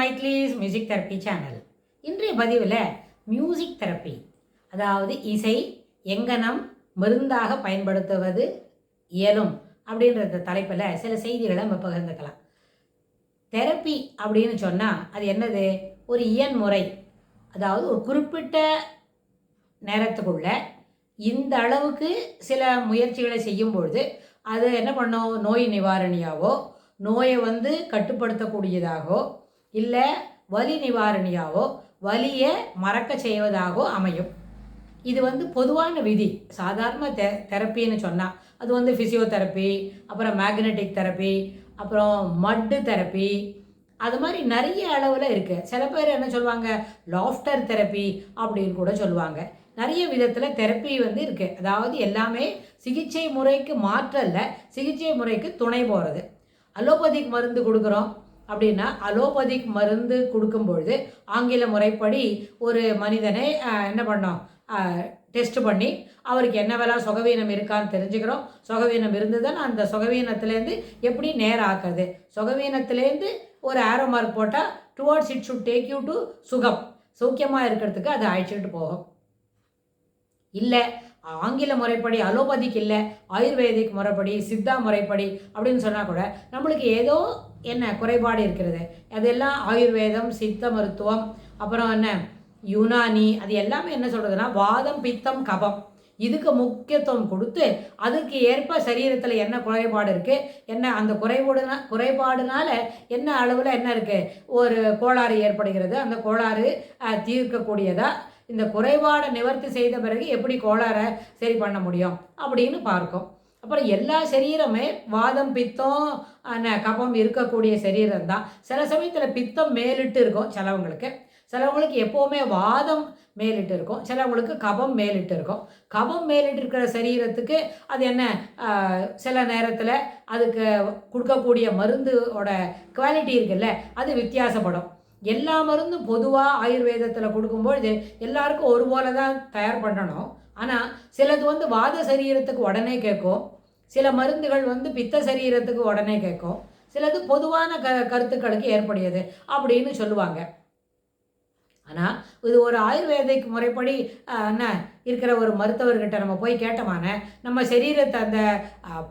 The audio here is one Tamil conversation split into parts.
மைத்லீஸ் மியூசிக் தெரப்பி சேனல். இன்றைய பதிவில் மியூசிக் தெரப்பி, அதாவது இசை எங்கனம் மருந்தாக பயன்படுத்துவது இயலும் அப்படின்ற தலைப்பில் சில செய்திகளை நம்ம பகிர்ந்துக்கலாம். தெரப்பி அப்படின்னு சொன்னால் அது என்னது? ஒரு இயன்முறை, அதாவது ஒரு குறிப்பிட்ட நேரத்துக்குள்ள இந்த அளவுக்கு சில முயற்சிகளை செய்யும் பொழுது அது என்ன பண்ணும்? நோய் நிவாரணியாவோ, நோயை கட்டுப்படுத்தக்கூடியதாகவோ, இல்லை வலி நிவாரணியாவோ, வலியை மறக்க செய்வதாகவோ அமையும். இது பொதுவான விதி. சாதாரண தெரப்பின்னு சொன்னால் அது ஃபிசியோதெரப்பி, அப்புறம் மேக்னெட்டிக் தெரப்பி, அப்புறம் மட்டு தெரப்பி, அது மாதிரி நிறைய அளவில் இருக்குது. சில பேர் என்ன சொல்லுவாங்க? லாஃப்டர் தெரப்பி அப்படின்னு கூட சொல்லுவாங்க. நிறைய விதத்தில் தெரப்பி இருக்குது. அதாவது எல்லாமே சிகிச்சை முறைக்கு மாற்றல்ல, சிகிச்சை முறைக்கு துணை போகிறது. அலோபதிக் மருந்து கொடுக்குறோம் அப்படின்னா, அலோபதிக் மருந்து கொடுக்கும்பொழுது ஆங்கில முறைப்படி ஒரு மனிதனை என்ன பண்ணோம்? டெஸ்ட் பண்ணி அவருக்கு என்னவெல்லாம் சுகவீனம் இருக்கான்னு தெரிஞ்சுக்கிறோம். சுகவீனம் இருந்ததுன்னா அந்த சுகவீனத்துலேருந்து எப்படி நேரம் ஆக்குறது? சுகவீனத்துலேருந்து ஒரு ஆரோ மார்க் போட்டால் towards it should take you to சுகம், சௌக்கியமாக இருக்கிறதுக்கு அது அழைச்சிட்டு போகும். இல்லை ஆங்கில முறைப்படி, அலோபதிக் இல்லை, ஆயுர்வேதிக் முறைப்படி, சித்தா முறைப்படி அப்படின்னு சொன்னால் கூட நம்மளுக்கு ஏதோ என்ன குறைபாடு இருக்கிறது. அதெல்லாம் ஆயுர்வேதம், சித்த மருத்துவம், அப்புறம் என்ன யுனானி, அது எல்லாமே என்ன சொல்கிறதுனா வாதம், பித்தம், கபம், இதுக்கு முக்கியத்துவம் கொடுத்து அதுக்கு ஏற்ப சரீரத்தில் என்ன குறைபாடு இருக்குது, என்ன அந்த குறைபாடுனால என்ன அளவில் என்ன இருக்குது, ஒரு கோளாறு ஏற்படுகிறது, அந்த கோளாறு தீர்க்கக்கூடியதா, இந்த குறைபாடை நிவர்த்தி செய்த பிறகு எப்படி கோளாறை சரி பண்ண முடியும் அப்படின்னு பார்க்கும். அப்புறம் எல்லா சரீரமே வாதம், பித்தம், கபம் இருக்கக்கூடிய சரீரம் தான். சில சமயத்தில் பித்தம் மேலிட்டு இருக்கும் சிலவங்களுக்கு, சிலவங்களுக்கு எப்போவுமே வாதம் மேலிட்டு இருக்கும், சிலவங்களுக்கு கபம் மேலிட்டு இருக்கும். கபம் மேலிட்டு இருக்கிற சரீரத்துக்கு அது என்ன, சில நேரத்தில் அதுக்கு கொடுக்கக்கூடிய மருந்தோட குவாலிட்டி இருக்குல்ல, அது வித்தியாசப்படும். எல்லா மருந்தும் பொதுவாக ஆயுர்வேதத்தில் கொடுக்கும்பொழுது எல்லாருக்கும் ஒரு போல தான் தயார் பண்ணணும். ஆனால் சிலது வாத சரீரத்துக்கு உடனே கேட்கும், சில மருந்துகள் பித்த சரீரத்துக்கு உடனே கேட்கும், சிலது பொதுவான கருத்துக்களுக்கு ஏற்புடையது அப்படின்னு சொல்லுவாங்க. ஆனால் இது ஒரு ஆயுர்வேதிக் முறைப்படி என்ன இருக்கிற ஒரு மருத்துவர்கிட்ட நம்ம போய் கேட்டோமான நம்ம சரீரத்தை அந்த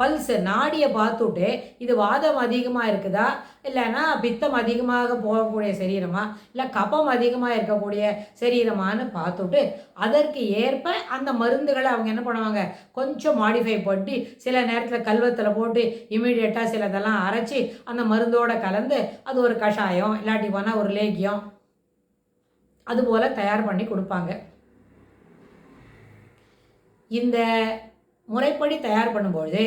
பல்ஸ் நாடியை பார்த்துட்டு இது வாதம் அதிகமாக இருக்குதா, இல்லைன்னா பித்தம் அதிகமாக போகக்கூடிய சரீரமா, இல்லை கபம் அதிகமாக இருக்கக்கூடிய சரீரமானு பார்த்துட்டு அதற்கு ஏற்ப அந்த மருந்துகளை அவங்க என்ன பண்ணுவாங்க, கொஞ்சம் மாடிஃபை பண்ணி சில நேரத்தில் கல்வத்தில் போட்டு இமீடியட்டாக சிலதெல்லாம் அரைச்சி அந்த மருந்தோடு கலந்து அது ஒரு கஷாயம், இல்லாட்டி போனால் ஒரு லேகியம், அதுபோல் தயார் பண்ணி கொடுப்பாங்க. இந்த முறைப்படி தயார் பண்ணும்பொழுது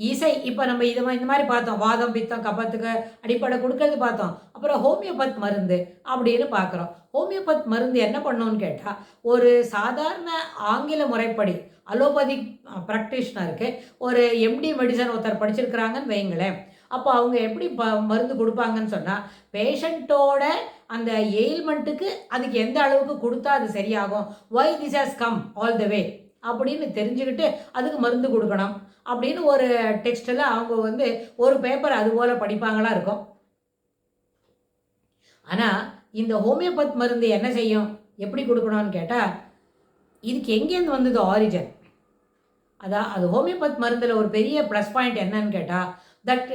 இசை, இப்போ நம்ம இந்த மாதிரி பார்த்தோம், வாதம், பித்தம், கபத்துக்கு அடிப்படை கொடுக்கறது பார்த்தோம். அப்புறம் ஹோமியோபத் மருந்து அப்படின்னு பார்க்குறோம். ஹோமியோபத் மருந்து என்ன பண்ணோன்னு கேட்டால், ஒரு சாதாரண ஆங்கில முறைப்படி அலோபதிக் ப்ராக்டிஷனருக்கு ஒரு எம்டி மெடிசன் ஒருத்தர் படிச்சிருக்கிறாங்கன்னு வைங்களேன். அப்போ அவங்க எப்படி மருந்து கொடுப்பாங்கன்னு சொன்னால், பேஷண்ட்டோட அந்த எயில்மெண்ட்டுக்கு அதுக்கு எந்த அளவுக்கு கொடுத்தா அது சரியாகும், why this has come all the way அப்படின்னு தெரிஞ்சுக்கிட்டு அதுக்கு மருந்து கொடுக்கணும் அப்படின்னு ஒரு டெக்ஸ்டில் அவங்க ஒரு பேப்பர் அதுபோல் படிப்பாங்களா இருக்கும். ஆனால் இந்த ஹோமியோபத் மருந்து என்ன செய்யும், எப்படி கொடுக்கணும்னு கேட்டால், இதுக்கு எங்கேருந்து வந்தது ஆரிஜன், அது ஹோமியோபத் மருந்தில் ஒரு பெரிய ப்ளஸ் பாயிண்ட் என்னன்னு கேட்டால், தட்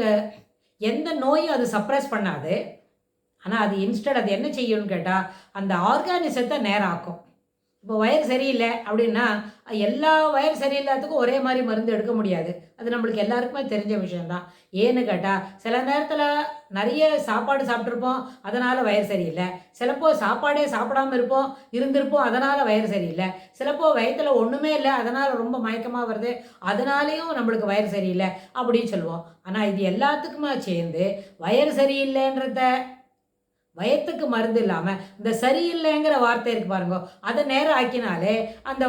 எந்த நோயும் அது சப்ரஸ் பண்ணாது. ஆனால் அது இன்ஸ்டட் அது என்ன செய்யும்னு கேட்டால், அந்த ஆர்கானிசத்தை நேரம் ஆக்கும். இப்போ வயர் சரியில்லை அப்படின்னா எல்லா வயர் சரியில்லாததுக்கும் ஒரே மாதிரி மருந்து எடுக்க முடியாது. அது நம்மளுக்கு எல்லாருக்குமே தெரிஞ்ச விஷயந்தான். ஏன்னு கேட்டால், சில நேரத்தில் நிறைய சாப்பாடு சாப்பிட்ருப்போம், அதனால் வயர் சரியில்லை. சிலப்போ சாப்பாடே சாப்பிடாமல் இருந்திருப்போம், அதனால் வயர் சரியில்லை. சிலப்போ வயத்தில் ஒன்றுமே இல்லை, அதனால் ரொம்ப மயக்கமாக வருது, அதனாலேயும் நம்மளுக்கு வயர் சரியில்லை அப்படின்னு சொல்லுவோம். ஆனால் இது எல்லாத்துக்குமே சேர்ந்து வயர் சரியில்லைன்றத வயத்துக்கு மருந்து இல்லாமல் இந்த சரியில்லைங்கிற வார்த்தை இருக்குது பாருங்க, அதை நேரம் ஆக்கினாலே அந்த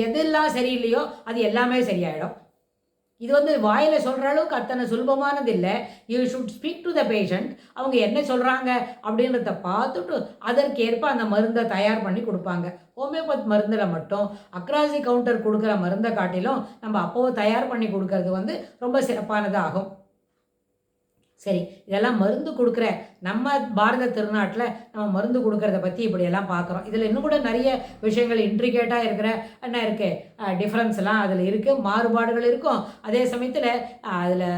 எதெல்லாம் சரியில்லையோ அது எல்லாமே சரியாயிடும். இது வாயில் சொல்கிற அளவுக்கு அத்தனை சுலபமானது இல்லை. You should speak to the patient. அவங்க என்ன சொல்கிறாங்க அப்படின்றத பார்த்துட்டு அதற்கு ஏற்ப அந்த மருந்தை தயார் பண்ணி கொடுப்பாங்க. ஹோமியோபத் மருந்தில் மட்டும் அக்ராஸ் தி கவுண்டர் கொடுக்குற மருந்தை காட்டிலும் நம்ம அப்போது தயார் பண்ணி கொடுக்கறது ரொம்ப சிறப்பானதாகும். சரி, இதெல்லாம் மருந்து கொடுக்குற நம்ம பாரத திருநாட்டில் நம்ம மருந்து கொடுக்கறத பற்றி இப்படியெல்லாம் பார்க்குறோம். இதில் இன்னும் கூட நிறைய விஷயங்கள் இன்ட்ரிகேட்டாக இருக்கிற என்ன இருக்குது, டிஃப்ரென்ஸ்லாம் அதில் இருக்குது, மாறுபாடுகள் இருக்கும். அதே சமயத்தில் அதில்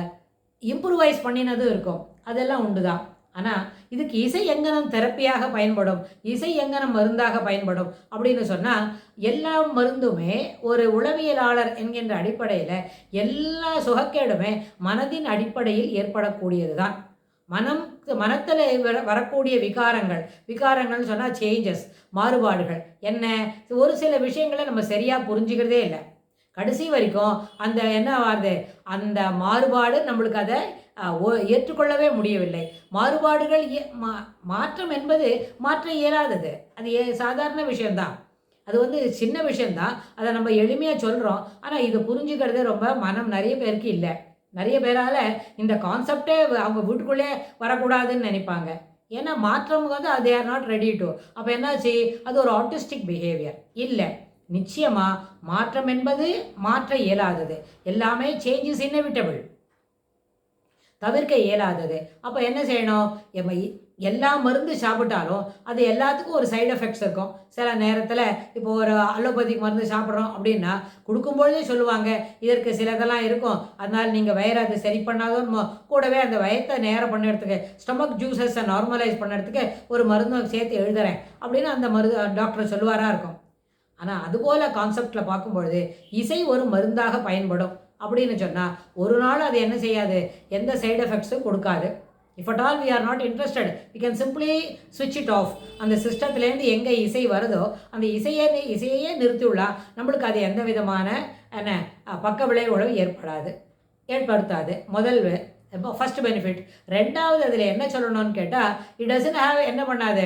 இம்ப்ரூவைஸ் பண்ணினதும் இருக்கும். அதெல்லாம் உண்டு தான். ஆனால் இதுக்கு இசை எங்கனம் தெரப்பியாக பயன்படும், இசை எங்கனம் மருந்தாக பயன்படும் அப்படின்னு சொன்னால், எல்லா மருந்துமே ஒரு உளவியலாளர் என்கின்ற அடிப்படையில் எல்லா சுகக்கேடுமே மனதின் அடிப்படையில் ஏற்படக்கூடியது தான். மனத்தில் வரக்கூடிய விகாரங்கள்னு சொன்னால் சேஞ்சஸ், மாறுபாடுகள் என்ன, ஒரு சில விஷயங்களை நம்ம சரியாக புரிஞ்சுக்கிறதே இல்லை. கடைசி வரைக்கும் அந்த என்ன ஆகுது, அந்த மாறுபாடு நம்மளுக்கு அதை ஏற்றுக்கொள்ளவே முடியவில்லை. மாறுபாடுகள் மாற்றம் என்பது மாற்ற இயலாதது. அது சாதாரண விஷயந்தான். அது சின்ன விஷயந்தான். அதை நம்ம எளிமையாக சொல்கிறோம். ஆனால் இதை புரிஞ்சுக்கிறதே ரொம்ப மனம் நிறைய பேருக்கு இல்லை. நிறைய பேரால் இந்த கான்செப்டே அவங்க வீட்டுக்குள்ளே வரக்கூடாதுன்னு நினைப்பாங்க. ஏன்னா மாற்றம் they are not ready to. அப்போ என்னாச்சு, அது ஒரு ஆர்டிஸ்டிக் பிஹேவியர் இல்லை. நிச்சயமாக மாற்றம் என்பது மாற்ற இயலாதது. எல்லாமே சேஞ்ச் இஸ் இன்னெவிட்டபிள், தவிர்க்க இயலாதது. அப்போ என்ன செய்யணும், எல்லா மருந்து சாப்பிட்டாலும் அது எல்லாத்துக்கும் ஒரு சைடு எஃபெக்ட்ஸ் இருக்கும். சில நேரத்தில் இப்போ ஒரு அலோபதிக் மருந்து சாப்பிட்றோம் அப்படின்னா கொடுக்கும்பொழுதே சொல்லுவாங்க, இதற்கு சிலதெல்லாம் இருக்கும், அதனால் நீங்கள் வயிறை அதை சரி பண்ணாதோன்னு கூடவே அந்த வயத்தை நேரம் பண்ணுறதுக்கு, ஸ்டொமக் ஜூஸஸை நார்மலைஸ் பண்ணுறதுக்கு ஒரு மருந்தும் சேர்த்து எழுதுகிறேன் அப்படின்னு அந்த மருந்து டாக்டர் சொல்லுவாராக இருக்கும். ஆனால் அதுபோல் கான்செப்டில் பார்க்கும்பொழுது இசை ஒரு மருந்தாக பயன்படும் அப்படின்னு சொன்னால் ஒரு நாள் அது என்ன செய்யாது, எந்த சைடு எஃபெக்ட்ஸும் கொடுக்காது. If at all we are not interested, we can simply சுவிட்ச் இட் ஆஃப். அந்த சிஸ்டத்துலேருந்து எங்கே இசை வருதோ அந்த இசையே நிறுத்திவிடா, நம்மளுக்கு அது எந்த விதமான என்ன பக்க விளைவுகளும் ஏற்படுத்தாது. முதல் ஃபஸ்ட் பெனிஃபிட். ரெண்டாவது அதில் என்ன சொல்லணும்னு கேட்டால், இட் டசன்ட் ஹேவ் என்ன பண்ணாது,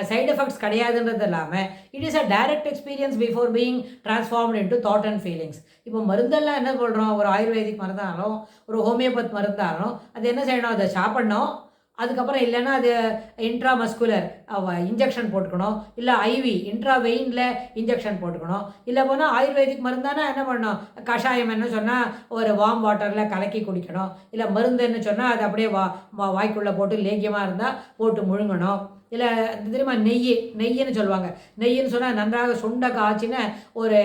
சைடு எஃபெக்ட்ஸ் கிடையாதுன்றது இல்லாமல் it is a direct experience before being transformed into thought and feelings. இப்போ மருந்தெல்லாம் என்ன சொல்கிறோம், ஒரு ஆயுர்வேதிக் மருந்தாலும் ஒரு ஹோமியோபத் மருந்தாலும் அது என்ன செய்யணும், அதை சாப்பிட்ணும். அதுக்கப்புறம் இல்லைன்னா அது இன்ட்ராமஸ்குலர் இன்ஜெக்ஷன் போட்டுக்கணும், இல்லை ஐவி இன்ட்ராவெயினில் இன்ஜெக்ஷன் போட்டுக்கணும். இல்லை போனால் ஆயுர்வேதிக் மருந்தானா என்ன பண்ணணும், கஷாயம் என்ன சொன்னால் ஒரு வார்ம் வாட்டரில் கலக்கி குடிக்கணும். இல்லை மருந்துன்னு சொன்னால் அது அப்படியே வாய்க்குள்ளே போட்டு லேகியமாக இருந்தால் போட்டு முழுங்கணும். இல்லை தெரியுமா, நெய்யின்னு சொல்லுவாங்க. நெய்யின்னு சொன்னால் நன்றாக சுண்ட காய்ச்சின ஒரு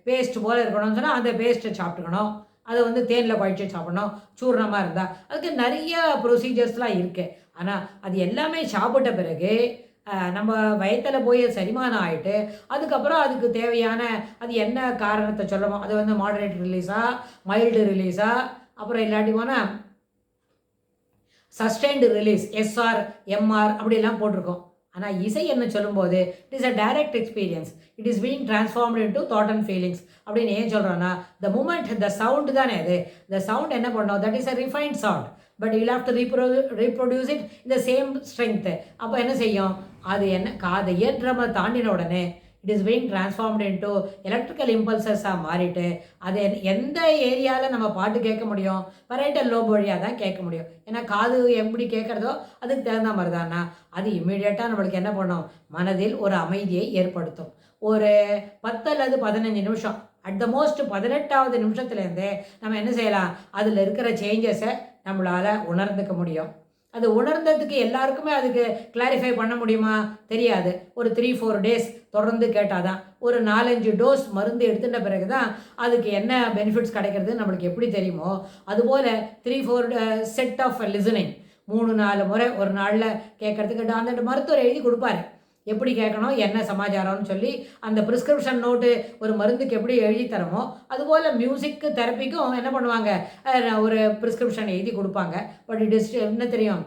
பேஸ்ட் போல் இருக்கணும்னு சொன்னால் அந்த பேஸ்ட்டை சாப்பிட்டுக்கணும். அதை தேனில் குழச்சி சாப்பிடணும், சூர்ணமாக இருந்தால். அதுக்கு நிறைய ப்ரொசீஜர்ஸ்லாம் இருக்குது. ஆனால் அது எல்லாமே சாப்பிட்ட பிறகு நம்ம வயத்தில் போய் செரிமானம் ஆகிட்டு அதுக்கப்புறம் அதுக்கு தேவையான அது என்ன காரணத்தை சொல்லணும், அது மாடரேட் ரிலீஸா, மைல்டு ரிலீஸா, அப்புறம் இல்லாட்டி போனால் சஸ்டெயின்டு ரிலீஸ் எஸ்ஆர் எம்ஆர் அப்படிலாம் போட்டிருக்கோம். ஆனால் இசை என்ன சொல்லும்போது it is a direct experience, it is being transformed into thought and feelings அப்படின்னு ஏன் சொல்கிறோன்னா, த மூமெண்ட் த சவுண்டு தானே அது. த சவுண்ட் என்ன பண்ணோம், that is a refined sound, but you have to reproduce it இந்த சேம் ஸ்ட்ரென்த்து. அப்போ என்ன செய்யும், அது என்ன காதை ஏற்றமை தாண்டின உடனே it is being transformed into electrical இம்பல்சஸாக மாறிட்டு அது எந்த ஏரியாவில் நம்ம பாட்டு கேட்க முடியும், பரைட்டல் லோப் வழியாக தான் கேட்க முடியும். ஏன்னா காது எப்படி கேட்குறதோ அதுக்கு தகுந்த மாதிரி தானா அது இம்மீடியட்டாக நம்மளுக்கு என்ன பண்ணும், மனதில் ஒரு அமைதியை ஏற்படுத்தும். ஒரு 10 அல்லது 15 நிமிஷம், அட் த மோஸ்ட் 18வது நிமிஷத்துலேருந்தே நம்ம என்ன செய்யலாம், அதில் இருக்கிற சேஞ்சஸை நம்மளால் உணர்ந்துக்க முடியும். அது உணர்ந்ததுக்கு எல்லாருக்குமே அதுக்கு கிளாரிஃபை பண்ண முடியுமா, தெரியாது. ஒரு 3-4 டேஸ் தொடர்ந்து கேட்டால் தான், ஒரு 4-5 டோஸ் மருந்து எடுத்துட்ட பிறகு தான் அதுக்கு என்ன பெனிஃபிட்ஸ் கிடைக்கிறது நம்மளுக்கு எப்படி தெரியுமோ, அதுபோல் 3-4 செட் ஆஃப் லிசனிங் 3-4 முறை ஒரு நாளில் கேட்குறதுக்கு அந்த மருத்துவர் எழுதி கொடுப்பாரு. எப்படி கேட்கணும், என்ன சமாச்சாரம்னு சொல்லி அந்த ப்ரிஸ்கிரிப்ஷன் நோட்டு ஒரு மருந்துக்கு எப்படி எழுதி தரமோ அதுபோல் மியூசிக்கு தெரப்பிக்கும் என்ன பண்ணுவாங்க, ஒரு ப்ரிஸ்கிரிப்ஷன் எழுதி கொடுப்பாங்க. பட் இட் இஸ் என்ன தெரியும்,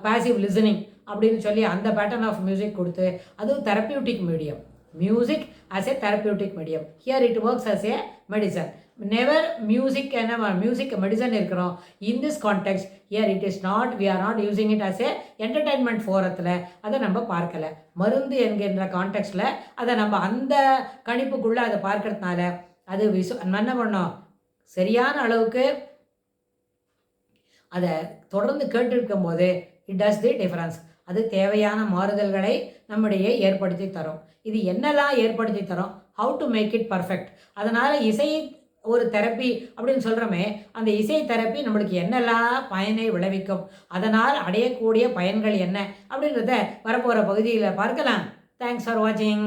பாசிவ் லிசனிங் அப்படின்னு சொல்லி அந்த பேட்டர்ன் ஆஃப் மியூசிக் கொடுத்து, அதுவும் therapeutic medium. Music as a therapeutic medium, here it works as a medicine. Never music என்ன மியூசிக் மெடிசன் இருக்கிறோம். In this context here it is not, we are not using it as a entertainment ஃபோரத்தில் அதை நம்ம பார்க்கலை. மருந்து என்கின்ற கான்டெக்ட்டில் அதை நம்ம அந்த கணிப்புக்குள்ளே அதை பார்க்கறதுனால அது என்ன பண்ணோம், சரியான அளவுக்கு அதை தொடர்ந்து கேட்டுருக்கும் போது இட் டஸ் தி டிஃபரன்ஸ். அது தேவையான மாறுதல்களை நம்மிடையே ஏற்படுத்தி தரும். இது என்னெல்லாம் ஏற்படுத்தி தரும், how to make it perfect. அதனால் இசை ஒரு தெரப்பி அப்படின்னு சொல்கிறோமே, அந்த இசை தெரப்பி நம்மளுக்கு என்னெல்லாம் பயனை விளைவிக்கும், அதனால் அடையக்கூடிய பயன்கள் என்ன அப்படின்றத வரப்போகிற பகுதியில் பார்க்கலாம். தேங்க்ஸ் ஃபார் வாட்சிங்.